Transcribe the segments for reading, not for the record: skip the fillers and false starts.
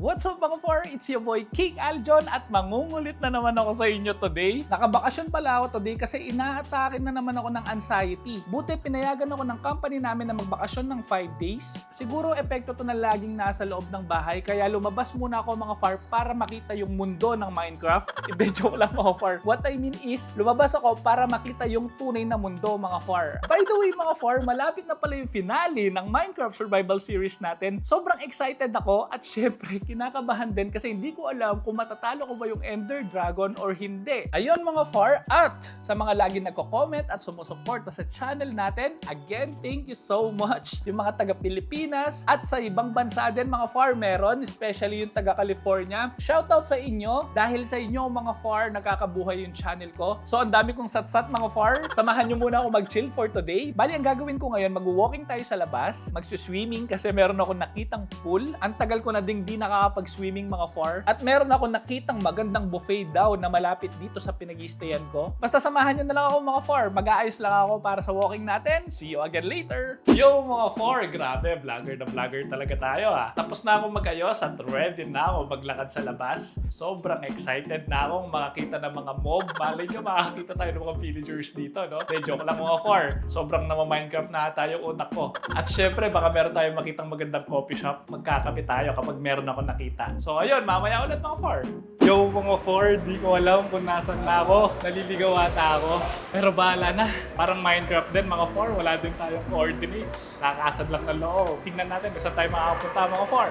What's up mga far? It's your boy King Aljon at mangungulit na naman ako sa inyo today. Nakabakasyon pala ako today kasi inaatake na naman ako ng anxiety. Buti pinayagan ako ng company namin na magbakasyon ng 5 days. Siguro epekto to na laging nasa loob ng bahay kaya lumabas muna ako mga far para makita yung mundo ng Minecraft. Joke lang mga far. What I mean is, lumabas ako para makita yung tunay na mundo mga far. By the way mga far, malapit na pala yung finale ng Minecraft Survival Series natin. Sobrang excited ako at syempre kinakabahan din kasi hindi ko alam kung matatalo ko ba yung Ender Dragon or hindi. Ayun mga far, at sa mga lagi nagko-comment at sumusuporta sa channel natin, again, thank you so much. Yung mga taga Pilipinas at sa ibang bansa din mga far meron, especially yung taga California. Shoutout sa inyo dahil sa inyo mga far nakakabuhay yung channel ko. So ang dami kong satsat mga far. Samahan nyo muna ako mag-chill for today. Bali ang gagawin ko ngayon, mag-walking tayo sa labas, mag-swimming kasi meron ako nakitang pool. Ang tagal ko na ding di nakakapag-swimming mga far. At meron ako nakitang magandang buffet daw na malapit dito sa pinag-i-stayan ko. Basta samahan nyo na lang ako mga far. Mag-aayos lang ako para sa walking natin. See you again later. Yo mga far, grabe, vlogger na vlogger talaga tayo ha. Tapos na ako mag-ayos at ready na ako maglakad sa labas. Sobrang excited na akong makakita ng mga mob. Malay nyo makakita tayo ng mga villagers dito, no? Joke lang mga far. Sobrang nama-Minecraft na tayo yung utak ko. At syempre, baka meron tayong makitang magandang coffee shop. Magkakape tayo kapag meron ako nakita. So ayun, mamaya ulit mga far. Yo mga far, di ko alam kung nasan na ako. Naliligaw ata ako. Pero bahala na. Parang Minecraft din mga far. Wala din tayong coordinates. Nakakasad lang ng loob. Tingnan natin kung saan tayo makakapunta mga far.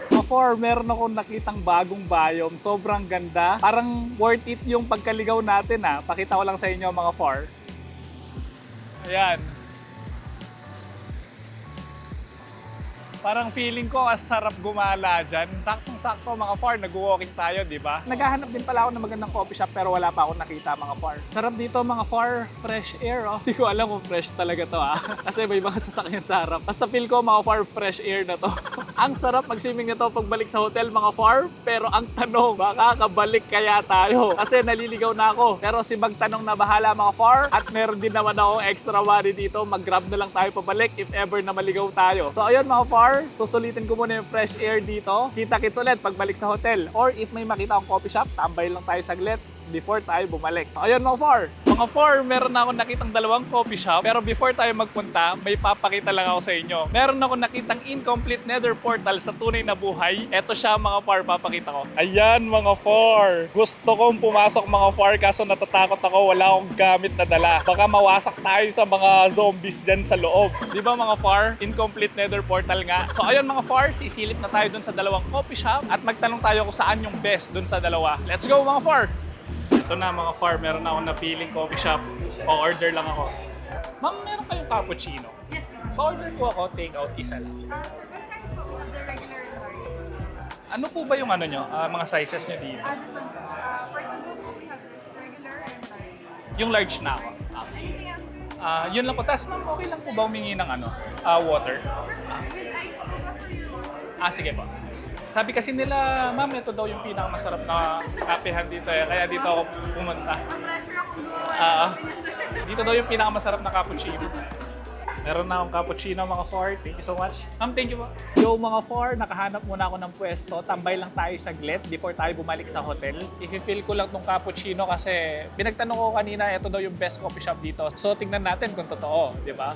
Mga far, meron akong nakitang bagong biome. Sobrang ganda. Parang worth it yung pagkaligaw natin ha. Pakita ko lang sa inyo mga far. Ayan. Parang feeling ko as sarap gumala dyan. Saktong-sakto mga far, nag-walking tayo, di ba? Naghahanap din pala ako ng magandang coffee shop pero wala pa akong nakita mga far. Sarap dito mga far, fresh air oh. Hindi ko alam kung fresh talaga to kasi may mga sasakyan sa harap. Basta feel ko mga far, fresh air na to. Ang sarap mag-swimming nito pagbalik sa hotel mga far, pero ang tanong, makakabalik kaya tayo? Kasi naliligaw na ako. Pero si magtanong na bahala mga far at meron din naman ako extra worry dito. Mag-grab na lang tayo pabalik if ever na maligaw tayo. So ayun mga far, susulitin ko muna yung fresh air dito. Kita-kits ulit pagbalik sa hotel. Or if may makita akong coffee shop, tambay lang tayo saglit before tayo bumalik. Ayun mga far. Mga far, meron na akong nakitang dalawang coffee shop. Pero before tayo magpunta, may papakita lang ako sa inyo. Meron akong nakitang incomplete nether portal sa tunay na buhay. Eto siya mga far, papakita ko. Ayan mga far. Gusto kong pumasok mga far kaso natatakot ako. Wala akong gamit na dala. Baka mawasak tayo sa mga zombies dyan sa loob. Di ba mga far? Incomplete nether portal nga. So ayun mga far, sisilip na tayo dun sa dalawang coffee shop at magtanong tayo kung saan yung best dun sa dalawa. Let's go mga far! Ito na mga far, meron na akong napiling coffee shop. Pa-order lang ako. Ma'am, meron kayong cappuccino? Yes, ma'am. Pa-order po ako, take out isa lang. Sir, what size po? We have the regular and large. Ano po ba yung ano nyo, mga sizes nyo dito? This one, sir. For to go po, we have this regular and large. Yung large na ako. Anything else, sir? Yun lang po. Tapos ma'am, okay lang po ba humingi ng ano, water? Sure. With ice po ba for your water? Sige po. Sabi kasi nila, ma'am, ito daw yung pinakamasarap na kapehan dito kaya dito ako pumunta. Ang pleasure akong gumawa. Sir. Dito daw yung pinakamasarap na cappuccino. Meron na akong cappuccino mga far. Thank you so much. Ma'am, thank you po. Yo mga far, nakahanap muna ako ng pwesto. Tambay lang tayo saglit before tayo bumalik sa hotel. I-fill ko lang tong cappuccino kasi pinagtanong ko kanina, ito daw yung best coffee shop dito. So tingnan natin kung totoo, di ba?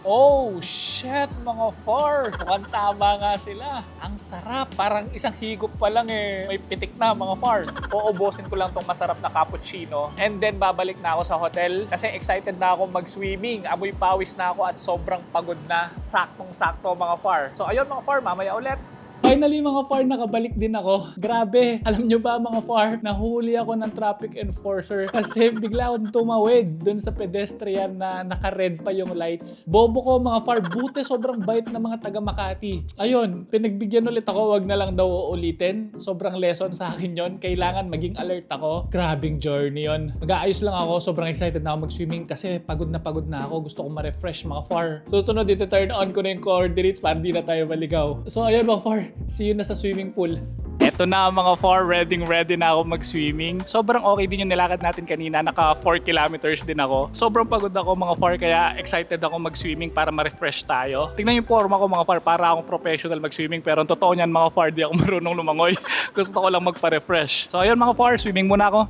Oh, shit mga far! Mukhang tama nga sila. Ang sarap. Parang isang higop pa lang may pitik na mga far. Uubusin ko lang tong masarap na cappuccino. And then babalik na ako sa hotel kasi excited na ako mag-swimming. Amoy pawis na ako at sobrang pagod na. Saktong-sakto mga far. So ayun mga far, mamaya ulit. Finally mga far, nakabalik din ako. Grabe, alam nyo ba mga far, nahuli ako ng traffic enforcer kasi bigla akong tumawid dun sa pedestrian na naka-red pa yung lights. Bobo ko mga far, buti sobrang bait ng mga taga Makati. Ayun, pinagbigyan ulit ako, wag na lang daw uulitin. Sobrang lesson sa akin yon. Kailangan maging alert ako. Grabing journey yon. Mag-aayos lang ako, sobrang excited na ako mag-swimming kasi pagod na ako. Gusto kong ma-refresh mga far. Susunod, ito turn on ko na yung coordinates para di na tayo maligaw. So ayun mga far, See you na sa swimming pool. Eto na mga far, ready na ako mag-swimming. Sobrang okay din yung nilakad natin kanina, naka 4 kilometers din ako. Sobrang pagod ako mga far, kaya excited ako mag-swimming para ma-refresh tayo. Tingnan yung forma ko mga far, para akong professional mag-swimming, pero ang totoo niyan mga far, di ako marunong lumangoy. Gusto ko lang magpa-refresh. So ayun mga far, swimming muna ako.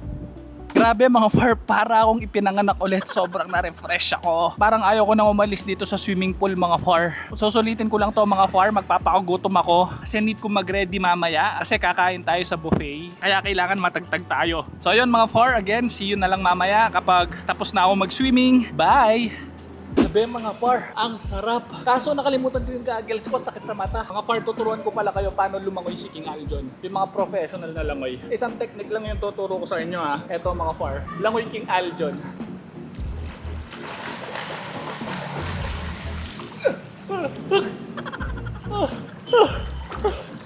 Grabe mga far, para akong ipinanganak ulit. Sobrang na-refresh ako. Parang ayaw ko nang umalis dito sa swimming pool mga far. Susulitin ko lang to mga far, magpapagutom ako. Kasi need ko mag-ready mamaya kasi kakain tayo sa buffet. Kaya kailangan matagtag tayo. So ayun mga far, again, see you na lang mamaya kapag tapos na ako mag-swimming. Bye! Grabe mga far, ang sarap. Kaso nakalimutan ko yung goggles ko, sakit sa mata. Mga far, tuturuan ko pala kayo paano lumangoy si King Aljon. Yung mga professional na langoy. Isang technique lang yung tuturo ko sa inyo ha. Eto mga far, langoy King Aljon.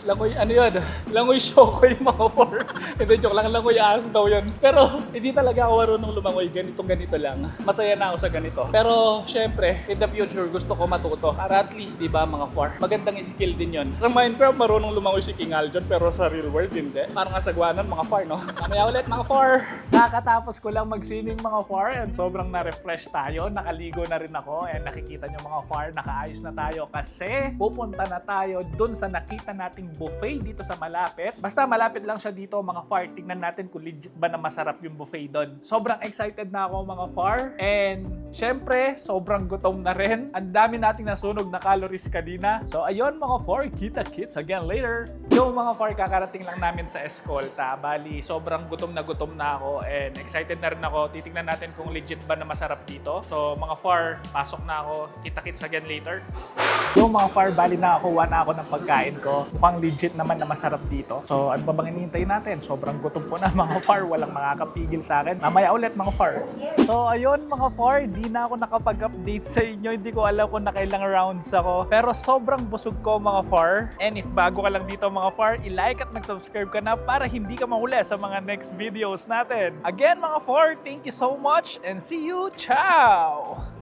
Langoy, ano yun? Langoy Shokoy mga far. Hindi, joke lang, langoy aso daw yun. Pero, hindi talaga ako marunong lumangoy. Ganito lang. Masaya na ako sa ganito. Pero, syempre, in the future, gusto ko matuto. Para at least, di ba mga far, magandang skill din yun. Sa Minecraft, marunong lumangoy si King Aljon, pero sa real world, hindi. Parang kasagwanan mga far, no? Mamaya ulit mga far. Nakatapos ko lang mag-swimming mga far, and sobrang na-refresh tayo. Nakaligo na rin ako, and nakikita nyo mga far, nakaayos na tayo kasi pupunta na tayo dun sa nakita nating buffet dito sa malapit. Basta malapit lang siya dito mga far. Tingnan natin kung legit ba na masarap yung buffet doon. Sobrang excited na ako mga far. And syempre, sobrang gutom na rin. Ang dami nating nasunog na calories kanina. So ayun mga far, kita-kits again later. Yung mga far, kakarating lang namin sa eskolta. Bali, sobrang gutom na ako and excited na rin ako. Titingnan natin kung legit ba na masarap dito. So mga far, pasok na ako. Kita-kits again later. Yung mga far, bali nakakuha na ako ng pagkain ko. Mukhang legit naman na masarap dito. So ano ba bang hinihintay natin? Sobrang gutom ko na mga far. Walang makakapigil sa akin. Mamaya ulit mga far. So ayun mga far, di na ako nakapag-update sa inyo. Hindi ko alam kung nakailang rounds ako. Pero sobrang busog ko mga far. And if bago ka lang dito mga far, i-like at mag-subscribe ka na para hindi ka mahuli sa mga next videos natin. Again mga far, thank you so much and see you. Ciao!